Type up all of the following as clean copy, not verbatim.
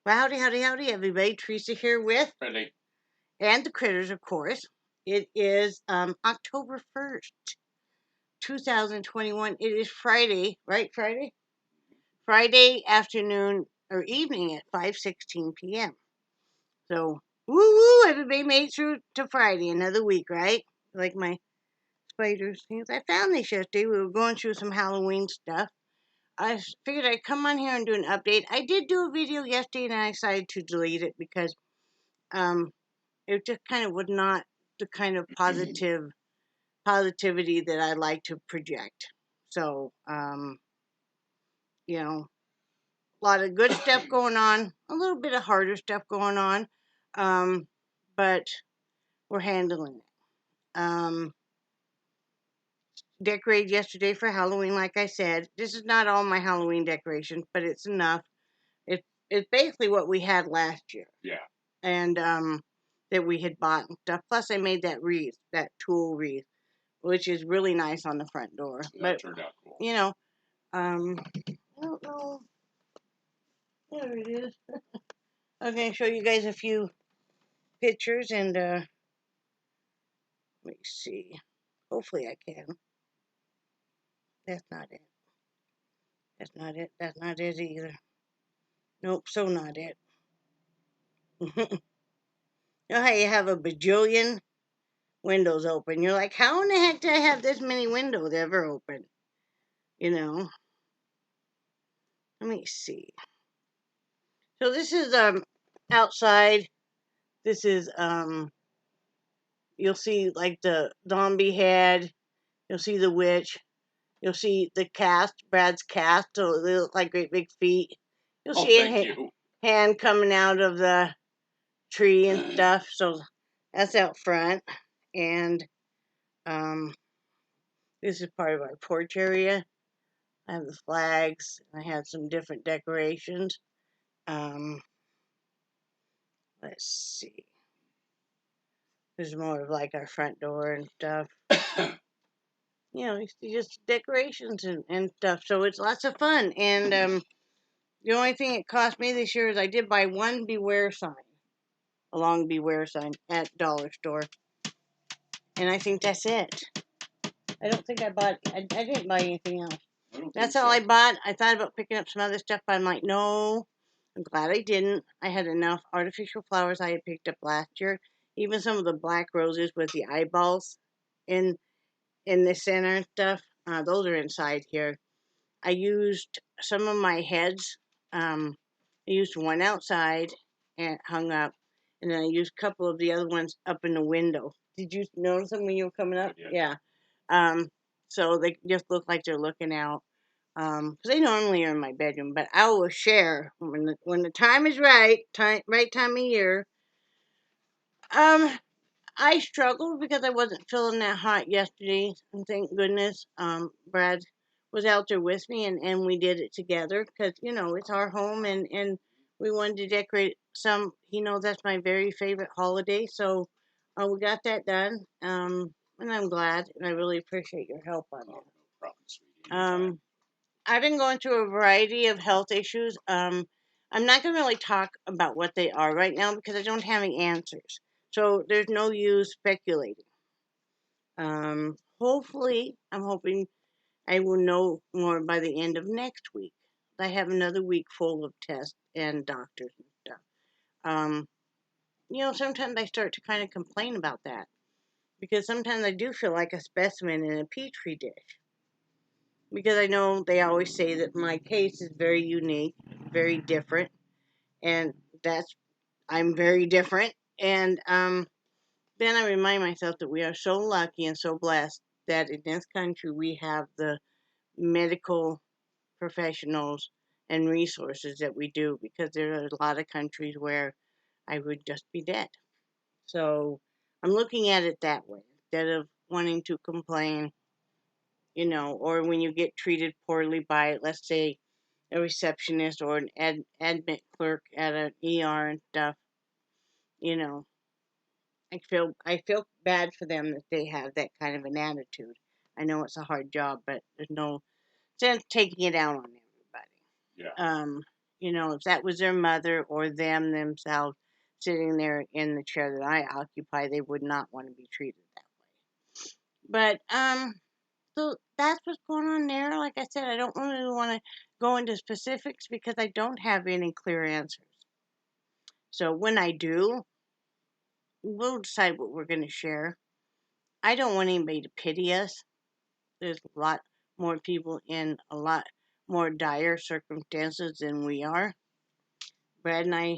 Well, howdy, howdy, howdy, everybody. Teresa here with, Ready? and the critters, of course. It is October 1st, 2021. It is Friday, right? Friday? Friday afternoon or evening at 5:16 p.m. So, woo woo, everybody made it through to Friday, another week, right? Like my spiders things. I found this yesterday. We were going through some Halloween stuff. I figured I'd come on here and do an update. I did do a video yesterday and I decided to delete it because um it just kind of was not the kind of positivity that I like to project. So, a lot of good stuff going on, a little bit of harder stuff going on, um, but we're handling it. Decorated yesterday for Halloween, like I said. This is not all my Halloween decorations, but it's enough. It's basically what we had last year. Yeah. And that we had bought and stuff. Plus, I made that wreath, that tulle wreath, which is really nice on the front door. That turned out cool. I don't know. There it is. I'm going to show you guys a few pictures and let me see. Hopefully I can. That's not it. That's not it. That's not it either. Nope, so not it. You know how you have a bajillion windows open? You're like, how in the heck did I have this many windows ever open? Let me see. So this is outside. This is you'll see like the zombie head. You'll see the witch. You'll see the cast, Brad's cast. So they look like great big feet. You'll see a hand coming out of the tree and stuff. So that's out front. And this is part of our porch area. I have the flags. I had some different decorations. Let's see. There's more of like our front door and stuff. It's just decorations and stuff. So it's lots of fun. And the only thing it cost me this year is I did buy one beware sign, a long beware sign at dollar store. And I think that's it. I don't think I didn't buy anything else. That's all I bought. I thought about picking up some other stuff, but I'm like, no, I'm glad I didn't. I had enough artificial flowers I had picked up last year. Even some of the black roses with the eyeballs in the center and stuff. Those are inside here. I used some of my heads. I used one outside and hung up, and then I used a couple of the other ones up in the window. Did you notice them when you were coming up? Yeah. So they just look like they're looking out. Because they normally are in my bedroom, but I will share when the time is right time of year. I struggled because I wasn't feeling that hot yesterday, and thank goodness Brad was out there with me, and we did it together because it's our home, and we wanted to decorate some. He knows that's my very favorite holiday, so we got that done. And I'm glad, and I really appreciate your help on that. No problem, sweetie. I've been going through a variety of health issues. I'm not going to really talk about what they are right now because I don't have any answers. So there's no use speculating. Hopefully, I'm hoping I will know more by the end of next week. I have another week full of tests and doctors and stuff. Um, sometimes I start to kind of complain about that because sometimes I do feel like a specimen in a petri dish. Because I know they always say that my case is very unique, very different, and I'm very different. And then I remind myself that we are so lucky and so blessed that in this country we have the medical professionals and resources that we do, because there are a lot of countries where I would just be dead. So I'm looking at it that way instead of wanting to complain, or when you get treated poorly by, let's say, a receptionist or an admit clerk at an ER and stuff. you know, I feel bad for them that they have that kind of an attitude. I know it's a hard job, but there's no sense taking it out on everybody. Yeah. If that was their mother or them themselves sitting there in the chair that I occupy, they would not want to be treated that way. But so that's what's going on there. Like I said, I don't really want to go into specifics because I don't have any clear answers. So when I do, we'll decide what we're going to share. I don't want anybody to pity us. There's a lot more people in a lot more dire circumstances than we are. Brad and I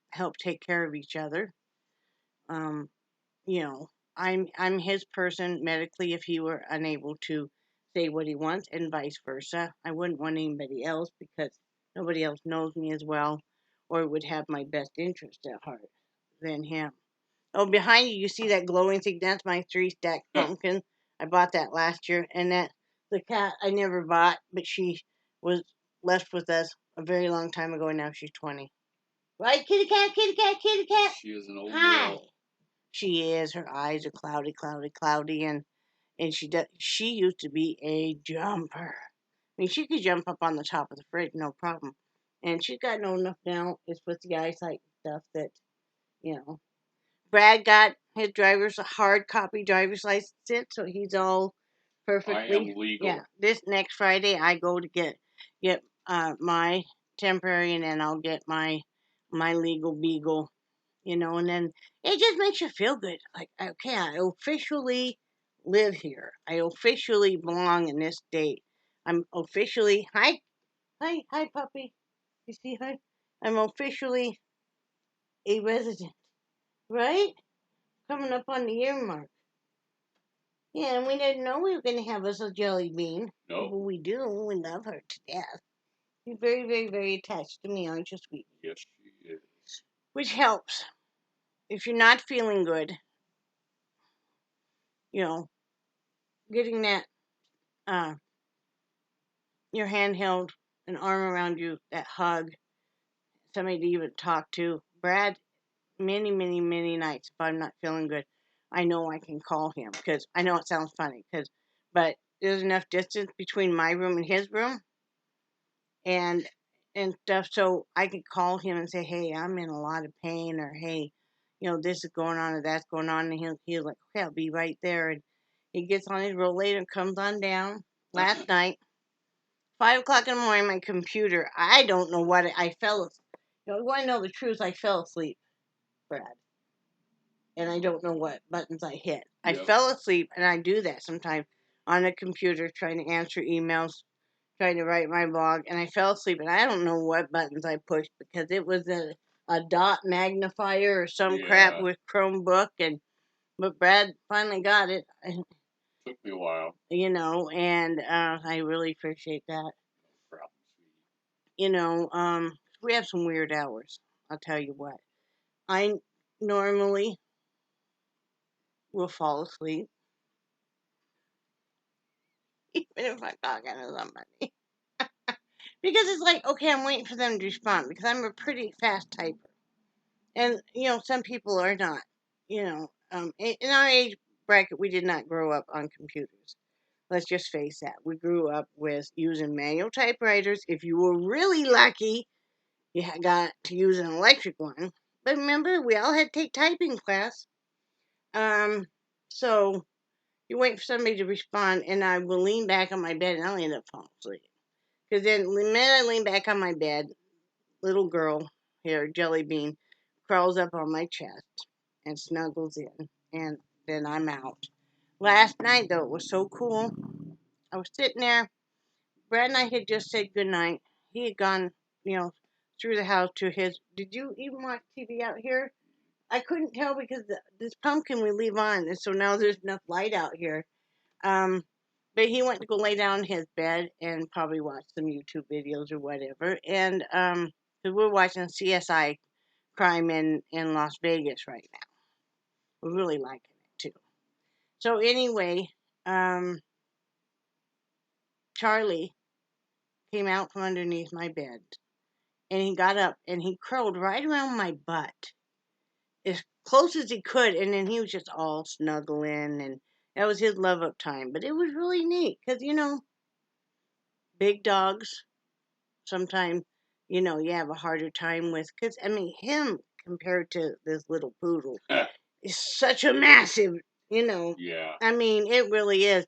help take care of each other. Um, you know, I'm his person medically if he were unable to say what he wants, and vice versa. I wouldn't want anybody else because nobody else knows me as well or would have my best interest at heart than him. Oh, behind you, you see that glowing thing? That's my 3-stack pumpkin. I bought that last year, and that the cat I never bought, but she was left with us a very long time ago, and now she's 20. Right, kitty cat, kitty cat, kitty cat. She is an old Hi. girl. She is. Her eyes are cloudy, cloudy, cloudy, and she used to be a jumper. I mean, she could jump up on the top of the fridge, no problem. And she's gotten old enough now. It's with the eyesight stuff that you know. Brad got his driver's hard copy driver's license, so he's all I perfectly. am legal. Yeah, this next Friday I go to get my temporary, and then I'll get my legal beagle. And then it just makes you feel good. Like, okay, I officially live here. I officially belong in this state. I'm officially hi puppy. You see her? I'm officially a resident, right? Coming up on the year mark. Yeah, and we didn't know we were going to have us a jelly bean. No. But we do. We love her to death. She's very, very, very attached to me, aren't you, sweet? Yes, she is. Which helps. If you're not feeling good, you know, getting that, uh, your hand held, an arm around you, that hug, somebody to even talk to. Brad, many, many, many nights, if I'm not feeling good, I know I can call him because I know it sounds funny, but there's enough distance between my room and his room and stuff, so I could call him and say, "Hey, I'm in a lot of pain," or "Hey, this is going on or that's going on," and he'll like, "Okay, I'll be right there." And he gets on his rollator and comes on down. Last night, 5 o'clock in the morning, my computer. I don't know what I fell. You want to know the truth? I fell asleep, Brad, and I don't know what buttons I hit. I Yep. fell asleep, and I do that sometimes on a computer trying to answer emails, trying to write my blog, and I fell asleep, and I don't know what buttons I pushed because it was a dot magnifier or some crap with Chromebook, but Brad finally got it. Took me a while. And I really appreciate that. Problem, We have some weird hours. I'll tell you what. I normally will fall asleep, even if I'm talking to somebody. Because it's like, okay, I'm waiting for them to respond because I'm a pretty fast typer. And, some people are not. In our age bracket, we did not grow up on computers. Let's just face that. We grew up with using manual typewriters. If you were really lucky, you got to use an electric one. But remember, we all had to take typing class. So you wait for somebody to respond, and I will lean back on my bed, and I'll end up falling asleep. Because then the minute I lean back on my bed, little girl here, Jellybean, crawls up on my chest and snuggles in, and then I'm out. Last night, though, it was so cool. I was sitting there. Brad and I had just said goodnight. He had gone, through the house to his. Did you even watch TV out here? I couldn't tell because this pumpkin we leave on, and so now there's enough light out here. Um, but he went to go lay down in his bed and probably watch some YouTube videos or whatever. And because we're watching CSI crime in Las Vegas right now, we're really liking it too. So anyway, um, Charlie came out from underneath my bed, and he got up and he curled right around my butt as close as he could, and then he was just all snuggling, and that was his love up time. But it was really neat because big dogs sometimes, you know, you have a harder time with, because, I mean, him compared to this little poodle is such a massive, you know. Yeah. I mean, it really is.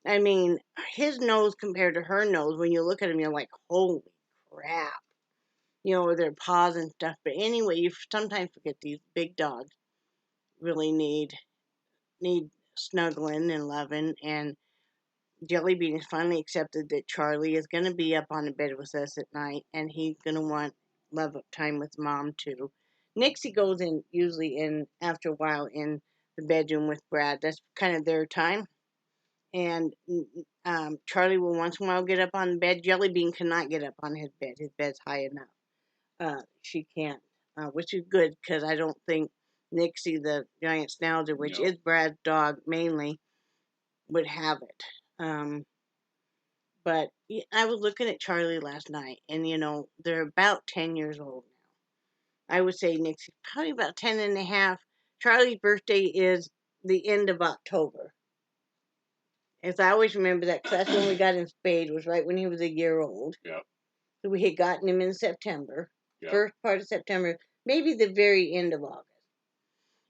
I mean, his nose compared to her nose, when you look at him, you're like, holy crap. You know, with their paws and stuff. But anyway, you sometimes forget these big dogs really need snuggling and loving. And Jellybean has finally accepted that Charlie is going to be up on the bed with us at night, and he's going to want love up time with Mom too. Nixie goes in usually in after a while in the bedroom with Brad. That's kind of their time. And Charlie will once in a while get up on the bed. Jellybean cannot get up on his bed. His bed's high enough. She can't, which is good because I don't think Nixie, the giant schnauzer, which is Brad's dog mainly, would have it. But I was looking at Charlie last night, and you know, they're about 10 years old now. I would say Nixie's probably about 10 and a half. Charlie's birthday is the end of October. As I always remember that, because that's when we got him spayed, was right when he was a year old. Yep. So we had gotten him in September, Yep. first part of September, maybe the very end of August.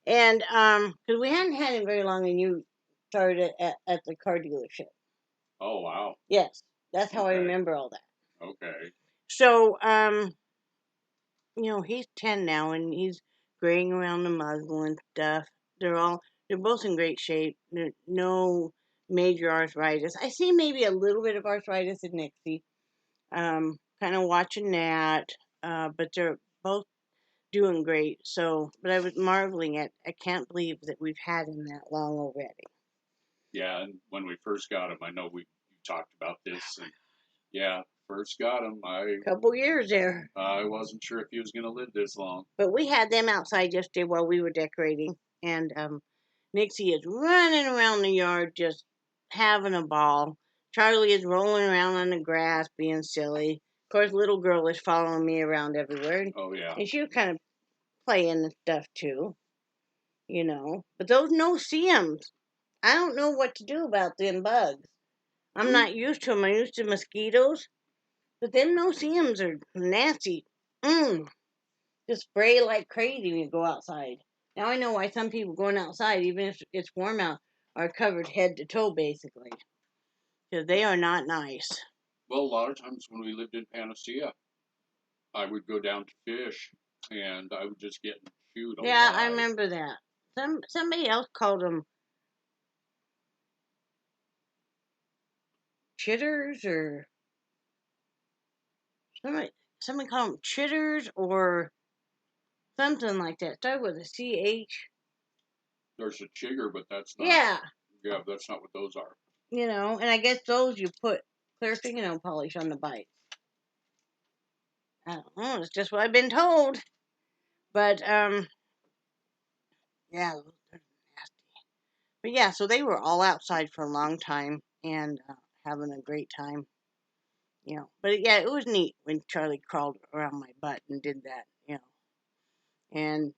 And because we hadn't had him very long, and you started at the car dealership. Oh, wow. Yes, that's how I Okay. remember all that. Okay. So you know, he's 10 now, and he's graying around the muzzle and stuff. They're both in great shape. No major arthritis. I see maybe a little bit of arthritis in Nixie. Kind of watching that. But they're both doing great. So, but I was marveling at. I can't believe that we've had him that long already. Yeah, and when we first got him, I know you talked about this, and yeah, first got him, Couple years there. I wasn't sure if he was going to live this long. But we had them outside yesterday while we were decorating, and Nixie is running around the yard just having a ball. Charlie is rolling around on the grass being silly. Of course, little girl is following me around everywhere. Oh, yeah. And she was kind of playing and stuff too, you know. But those no-see-ums, I don't know what to do about them bugs. I'm not used to them. I'm used to mosquitoes. But them no-see-ums are nasty. Just spray like crazy when you go outside. Now I know why some people going outside, even if it's warm out, are covered head to toe basically. Because they are not nice. Well, a lot of times when we lived in Panacea, I would go down to fish, and I would just get chewed alive. Yeah, I remember that. Somebody else called them chitters, or somebody called them chitters or something like that. Started with a CH. There's a chigger, but that's not. Yeah. Yeah, that's not what those are. You know, and I guess those you put clear fingernail polish on the bites. I don't know. It's just what I've been told. But yeah, those are nasty. But yeah, so they were all outside for a long time and having a great time. You know, but yeah, it was neat when Charlie crawled around my butt and did that. You know, and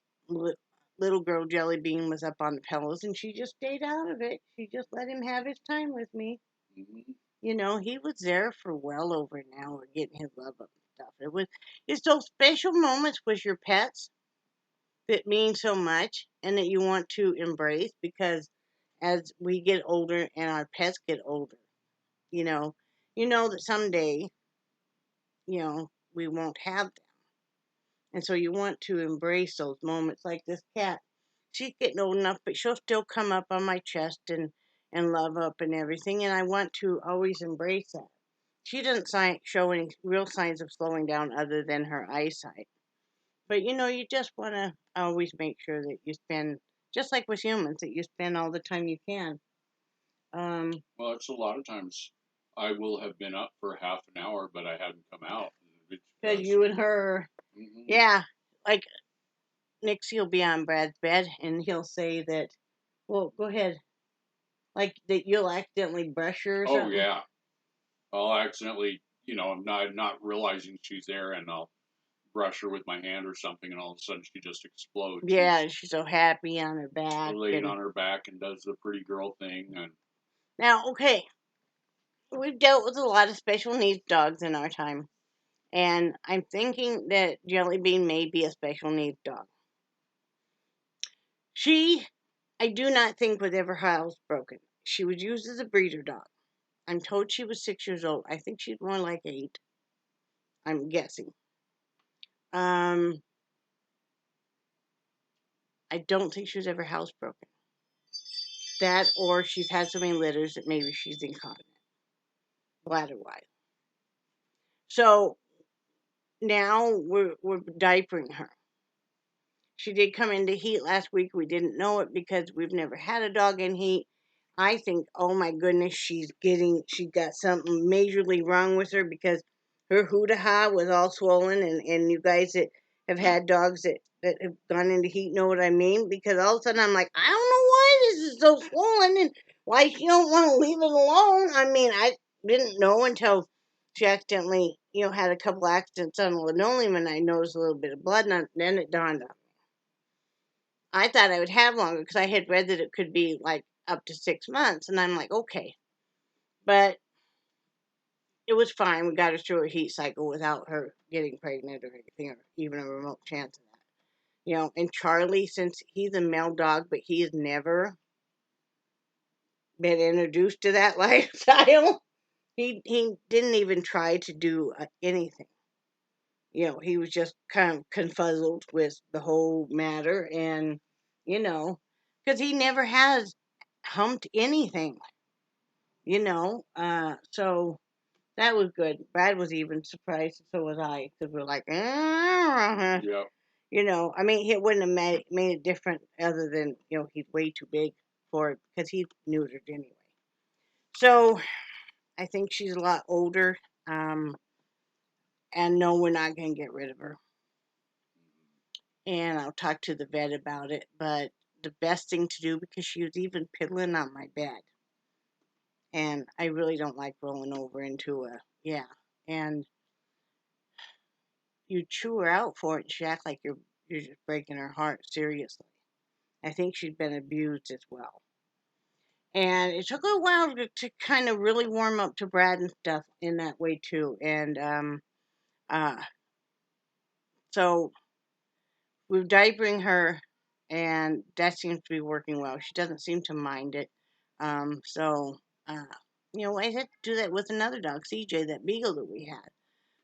little girl Jellybean was up on the pillows, and she just stayed out of it. She just let him have his time with me. Mm-hmm. You know, he was there for well over an hour getting his love up and stuff. It's those special moments with your pets that mean so much and that you want to embrace, because as we get older and our pets get older, you know that someday, we won't have them. And so you want to embrace those moments, like this cat. She's getting old enough, but she'll still come up on my chest and love up and everything. And I want to always embrace that. She doesn't show any real signs of slowing down other than her eyesight. But you just want to always make sure that you spend, just like with humans, that you spend all the time you can. Well, it's a lot of times I will have been up for half an hour, but I hadn't come out. Because you and her, yeah, like Nixie will be on Brad's bed and he'll say that, well, go ahead, like that you'll accidentally brush her or something. Oh, yeah. I'll accidentally, I'm not realizing she's there, and I'll brush her with my hand or something, and all of a sudden she just explodes. Yeah, she's so happy on her back. Laying on her back and does the pretty girl thing. And now, okay, we've dealt with a lot of special needs dogs in our time. And I'm thinking that Jellybean may be a special needs dog. She, I do not think, was ever housebroken. She was used as a breeder dog. I'm told she was 6 years old. I think she's more like 8. I'm guessing. Um, I don't think she was ever housebroken. That, or she's had so many litters that maybe she's incontinent, bladder wise. So now we're diapering her. She did come into heat last week. We didn't know it because we've never had a dog in heat. I think, oh my goodness, she got something majorly wrong with her because her hoo-ha was all swollen. And you guys that have had dogs that have gone into heat know what I mean. Because all of a sudden I'm like, I don't know why this is so swollen and why she don't want to leave it alone. I mean, I didn't know until she accidentally, had a couple accidents on the linoleum and I noticed a little bit of blood and then it dawned on me. I thought I would have longer because I had read that it could be like up to 6 months. And I'm like, okay. But it was fine. We got her through a heat cycle without her getting pregnant or anything, or even a remote chance of that. And Charlie, since he's a male dog, but he has never been introduced to that lifestyle, he didn't even try to do anything. He was just kind of confuzzled with the whole matter. And, because he never has humped anything, so that was good. Brad was even surprised, so was I, because we're like, Yeah. I mean, it wouldn't have made it different other than, he's way too big for it because he's neutered anyway. So I think she's a lot older, and no, we're not going to get rid of her. And I'll talk to the vet about it, but the best thing to do, because she was even piddling on my bed. And I really don't like rolling over into yeah. And you chew her out for it and she acts like you're just breaking her heart, seriously. I think she'd been abused as well. And it took a while to kind of really warm up to Brad and stuff in that way too. And uh so we're diapering her and that seems to be working well. She doesn't seem to mind it. So I had to do that with another dog, CJ, that beagle that we had.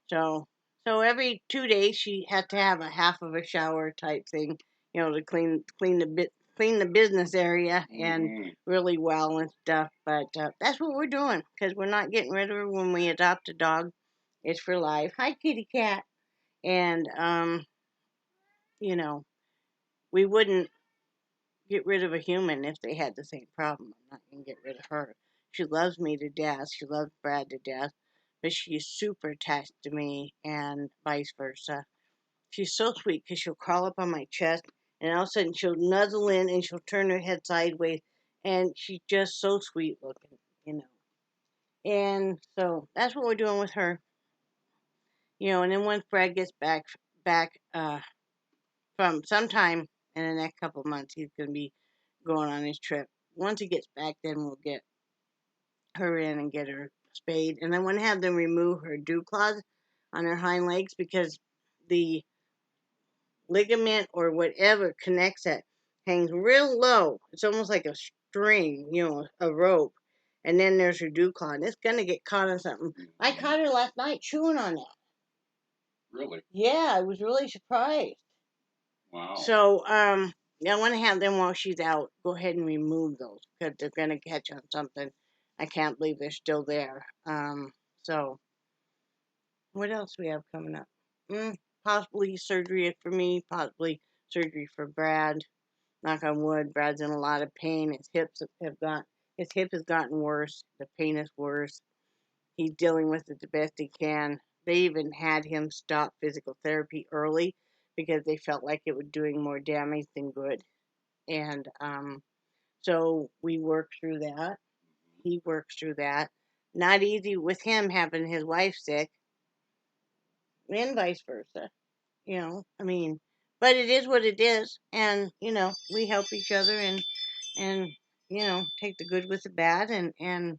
So every 2 days she had to have a half of a shower type thing, to clean the business area and really well and stuff. But that's what we're doing because we're not getting rid of her when we adopt a dog. It's for life. Hi, kitty cat. And you know, we wouldn't get rid of a human if they had the same problem. I'm not gonna get rid of her. She loves me to death. She loves Brad to death, but she's super attached to me, and vice versa. She's so sweet because she'll crawl up on my chest and all of a sudden she'll nuzzle in and she'll turn her head sideways and she's just so sweet looking. And so that's what we're doing with her. And then once Brad gets back from sometime in the next couple of months, he's gonna be going on his trip. Once he gets back, then we'll get her in and get her spayed. And I want to have them remove her dew claws on her hind legs because the ligament or whatever connects that hangs real low. It's almost like a string, a rope. And then there's her dew claw. And it's going to get caught on something. I caught her last night chewing on that. Really? Yeah, I was really surprised. Wow. So, I want to have them while she's out go ahead and remove those because they're going to catch on something. I can't believe they're still there. So, what else we have coming up? Possibly surgery for me, possibly surgery for Brad. Knock on wood, Brad's in a lot of pain. His hip has gotten worse. The pain is worse. He's dealing with it the best he can. They even had him stop physical therapy early because they felt like it was doing more damage than good. And so we worked through that. He works through that. Not easy with him having his wife sick, and vice versa. I mean, but it is what it is, and we help each other and take the good with the bad, and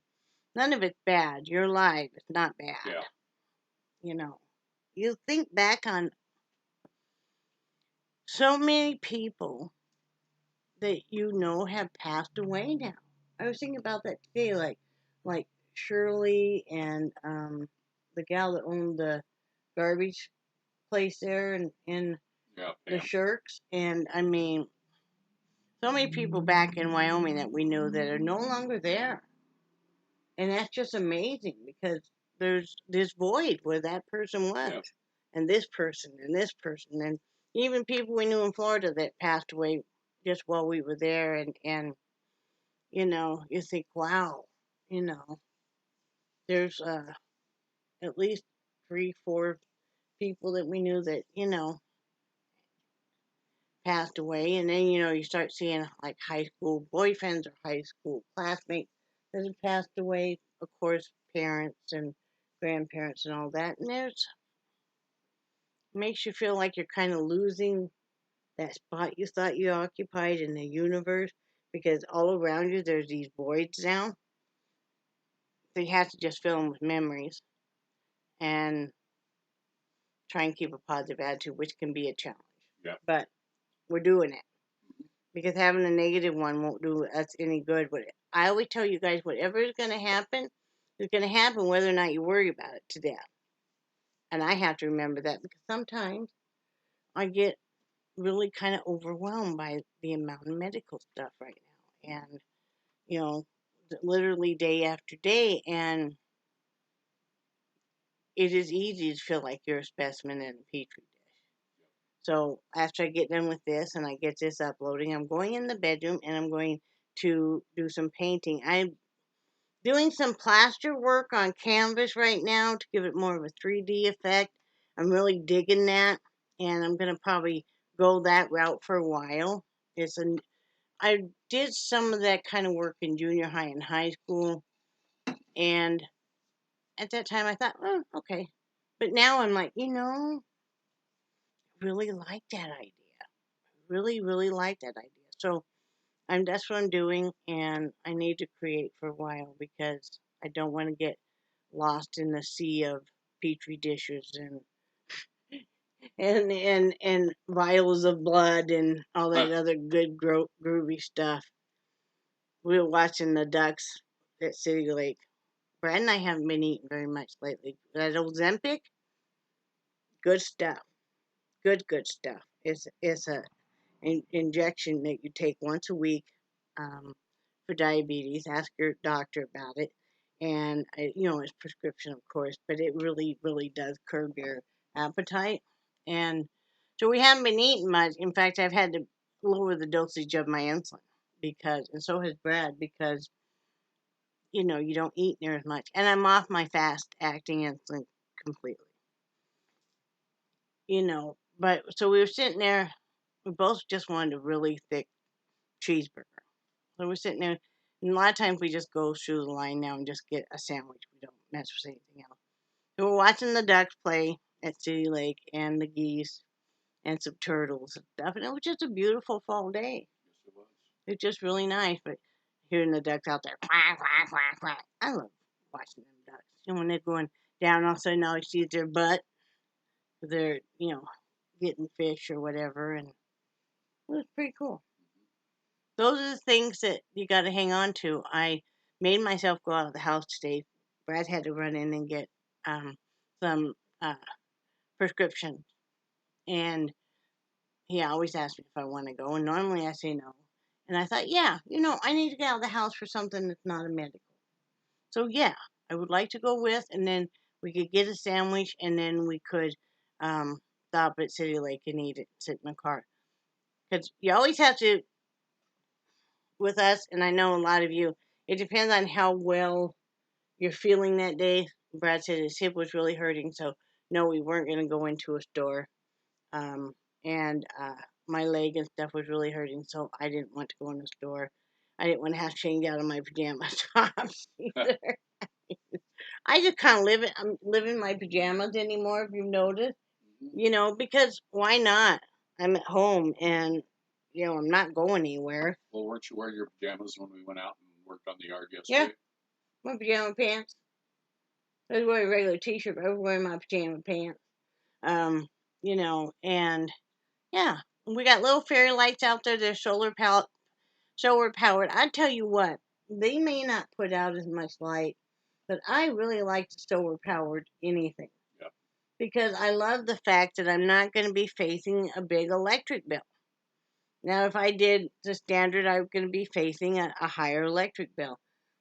none of it's bad. You're alive. It's not bad. Yeah. You know, you think back on so many people that have passed away now. I was thinking about that today, like Shirley and the gal that owned the garbage place there in Yeah, the Pam. Shirks, and I mean, so many people back in Wyoming that we knew that are no longer there, and that's just amazing because there's this void where that person was, Yeah. and this person, and even people we knew in Florida that passed away just while we were there, and you think, wow, you know, there's at least 3, 4 people that we knew that passed away, and then you start seeing like high school boyfriends or high school classmates that have passed away. Of course, parents and grandparents and all that, and there's makes you feel like you're kind of losing that spot you thought you occupied in the universe because all around you there's these voids now. So you have to just fill them with memories and try and keep a positive attitude, which can be a challenge. Yeah. But we're doing it because having a negative one won't do us any good. But I always tell you guys, whatever is going to happen is going to happen, whether or not you worry about it to death. And I have to remember that because sometimes I get really kind of overwhelmed by the amount of medical stuff right now, and you know, literally day after day, and it is easy to feel like you're a specimen in a petri dish. So after I get done with this and I get this uploading, I'm going in the bedroom and I'm going to do some painting. I'm doing some plaster work on canvas right now to give it more of a 3D effect. I'm really digging that, and I'm gonna probably go that route for a while. I did some of that kind of work in junior high and high school, and at that time I thought, oh, okay. But now I'm like, really like that idea. Really, really like that idea. So that's what I'm doing, and I need to create for a while because I don't want to get lost in the sea of petri dishes and vials of blood and all that other good groovy stuff. We were watching the ducks at City Lake. Brad and I haven't been eating very much lately. That Ozempic, good stuff. Good stuff. It's a injection that you take once a week um, for diabetes. Ask your doctor about it, and it's prescription, of course, but it really, really does curb your appetite. And so we haven't been eating much. In fact, I've had to lower the dosage of my insulin because, and so has Brad, because you don't eat near as much, and I'm off my fast acting insulin completely. But so we were sitting there. We both just wanted a really thick cheeseburger. So we're sitting there, and a lot of times we just go through the line now and just get a sandwich. We don't mess with anything else. So we're watching the ducks play at City Lake and the geese and some turtles and stuff, and it was just a beautiful fall day. Yes, it was. It's just really nice, but hearing the ducks out there, quack, quack, quack, quack. I love watching them ducks. When they're going down, all of a sudden all you see is their butt. They're, getting fish or whatever, and it was pretty cool. Those are the things that you got to hang on to. I made myself go out of the house today. Brad had to run in and get some prescription, and he always asks me if I want to go, and normally I say no. And I thought, yeah, I need to get out of the house for something that's not a medical. So yeah, I would like to go with, and then we could get a sandwich, and then we could stop at City Lake and eat it, sit in the car. Because you always have to, with us, and I know a lot of you, it depends on how well you're feeling that day. Brad said his hip was really hurting, so no, we weren't going to go into a store. Um, and my leg and stuff was really hurting, so I didn't want to go in the store. I didn't want to have to change out of my pajama tops either. I just kind of I'm living my pajamas anymore, if you've noticed. Because why not? I'm at home and, I'm not going anywhere. Well, weren't you wearing your pajamas when we went out and worked on the yard Yeah, yesterday? my pajama pants. I was wearing a regular t-shirt, but I was wearing my pajama pants. Um, and yeah, we got little fairy lights out there. They're solar powered. I tell you what, they may not put out as much light, but I really like the solar powered anything Yeah. because I love the fact that I'm not going to be facing a big electric bill. Now, if I did the standard, I'm going to be facing a higher electric bill.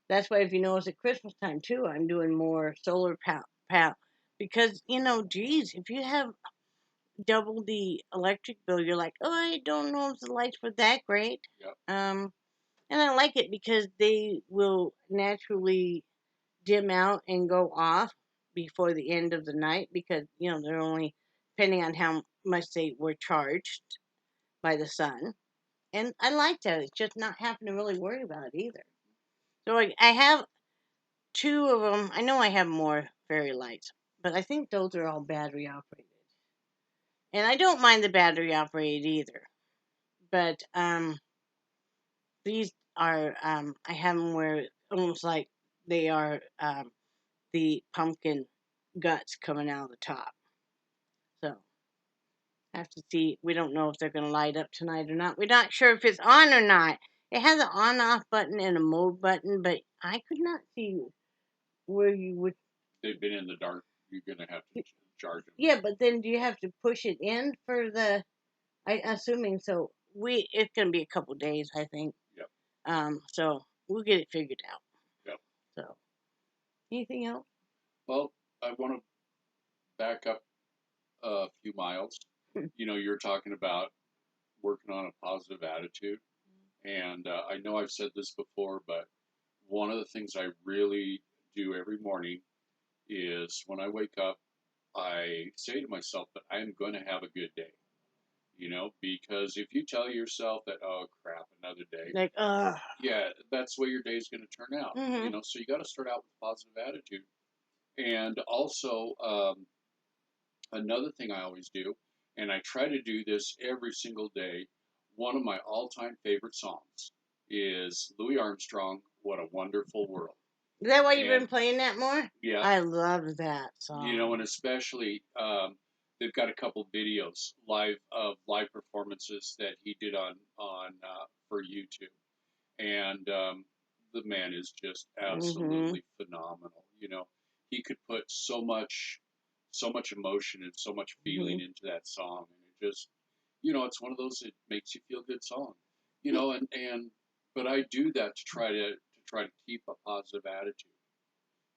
That's why, if you notice at Christmas time too, I'm doing more solar power because geez, if you have double the electric bill, you're like, oh, I don't know if the lights were that great. Yeah. And I like it because they will naturally dim out and go off before the end of the night because they're only depending on how much they were charged by the sun. And I like that. It's just not having to really worry about it either. So I have two of them. I know I have more fairy lights, but I think those are all battery operated. And I don't mind the battery operated either. But these are I have them where almost like they are the pumpkin guts coming out of the top. So I have to see. We don't know if they're going to light up tonight or not. We're not sure if it's on or not. It has an on-off button and a mode button, but I could not see where you would. They've been in the dark. You're gonna have to charge them. Yeah, but then do you have to push it in for the? Assuming so. It's gonna be a couple days, I think. Yep. So we'll get it figured out. Yep. So, anything else? Well, I want to back up a few miles. You're talking about working on a positive attitude, and I know I've said this before, but one of the things I really do every morning is when I wake up, I say to myself that I'm going to have a good day. Because if you tell yourself that, oh crap, another day, Like, yeah, that's the way your day's going to turn out. mm-hmm. So you got to start out with a positive attitude. And also, another thing I always do, and I try to do this every single day, one of my all time favorite songs is Louis Armstrong, What a Wonderful World. Is that why you've And been playing that more? yeah, I love that song. and especially they've got a couple videos live performances that he did on for YouTube, and the man is just absolutely phenomenal. He could put so much emotion and so much feeling into that song, and it just it's one of those that makes you feel good song. And but I do that to try to keep a positive attitude.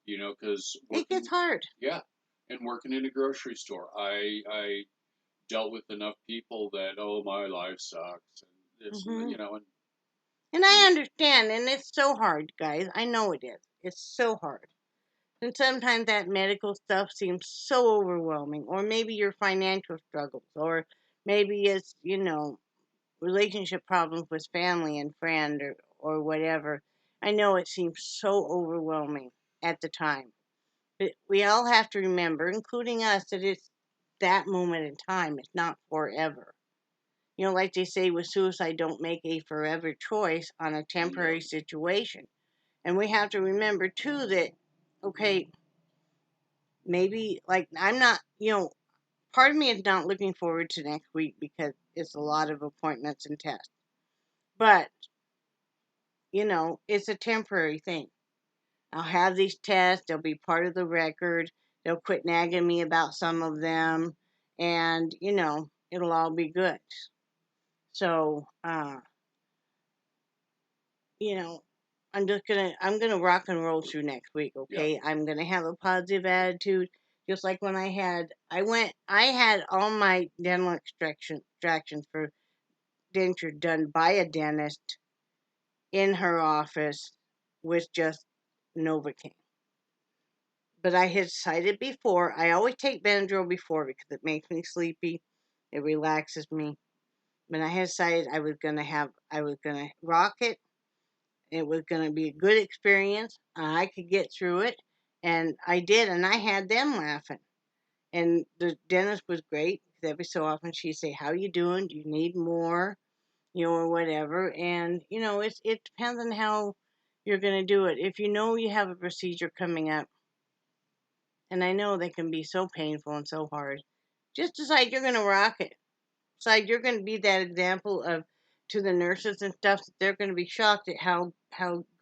Because it gets hard. yeah, and working in a grocery store, I dealt with enough people that my life sucks and this And I understand, and it's so hard, guys. I know it is. It's so hard. And sometimes that medical stuff seems so overwhelming, or maybe your financial struggles, or maybe it's, relationship problems with family and friend or whatever. I know it seems so overwhelming at the time. But we all have to remember, including us, that it's that moment in time. It's not forever. Like they say with suicide, don't make a forever choice on a temporary situation. And we have to remember, too, that, okay, maybe, like, I'm not, part of me is not looking forward to next week because it's a lot of appointments and tests. But, it's a temporary thing. I'll have these tests, they'll be part of the record. They'll quit nagging me about some of them, and, it'll all be good. So, you know, I'm gonna rock and roll through next week, okay? Yeah. I'm gonna have a positive attitude. Just like when I had all my dental extractions for denture done by a dentist in her office with just Novocaine. But I had decided before, I always take Benadryl before because it makes me sleepy. It relaxes me. But I had decided I was gonna rock it. It was gonna be a good experience. I could get through it. And I did, and I had them laughing. And the dentist was great because every so often she'd say, "How you doing? Do you need more?" Or whatever. And it depends on how you're gonna do it. If you know you have a procedure coming up, and I know they can be so painful and so hard. Just decide you're going to rock it. Decide you're going to be that example of to the nurses and stuff. They're going to be shocked at how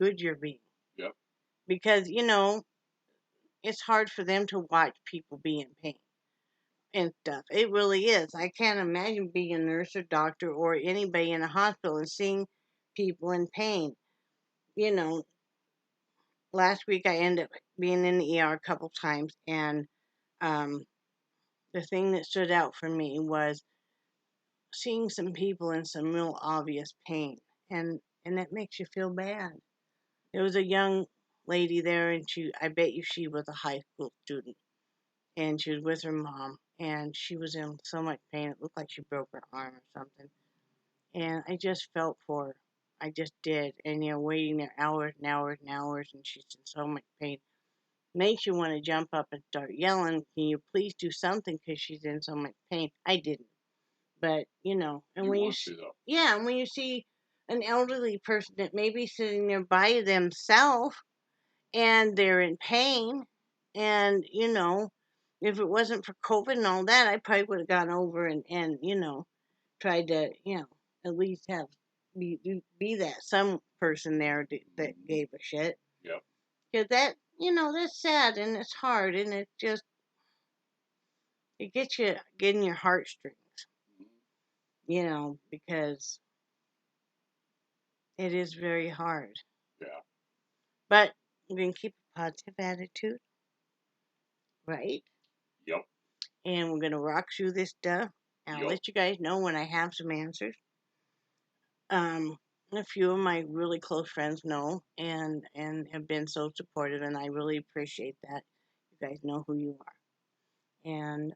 good you're being. Yep. Because it's hard for them to watch people be in pain and stuff. It really is. I can't imagine being a nurse or doctor or anybody in a hospital and seeing people in pain. You know, last week I ended up being in the ER a couple times, and um, the thing that stood out for me was seeing some people in some real obvious pain, and that makes you feel bad. There was a young lady there, and I bet you she was a high school student, and she was with her mom, and she was in so much pain. It looked like she broke her arm or something, and I just felt for her. I just did, and waiting there hours and hours and hours, and she's in so much pain. Makes you want to jump up and start yelling, "Can you please do something?" Because she's in so much pain. I didn't, but and You when want to though. yeah, and when you see an elderly person that may be sitting there by themselves and they're in pain, and if it wasn't for COVID and all that, I probably would have gone over and tried to at least have be that some person there that gave a shit. Yep. Because that's sad and it's hard and it gets you getting your heartstrings, because it is very hard. Yeah. But we're going to keep a positive attitude, right? Yep. And we're going to rock through this stuff. And I'll Yep. let you guys know when I have some answers. A few of my really close friends know and have been so supportive, and I really appreciate that. You guys know who you are. And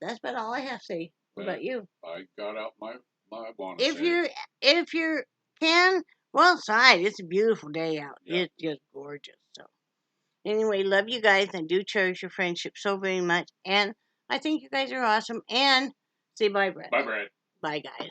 that's about all I have to say. What about you? I got out my wanna If say. you can, go outside. It's a beautiful day out. Yeah. It's just gorgeous. So anyway, love you guys and do cherish your friendship so very much. And I think you guys are awesome. And say bye, Brett. Bye, Brad. Bye, guys.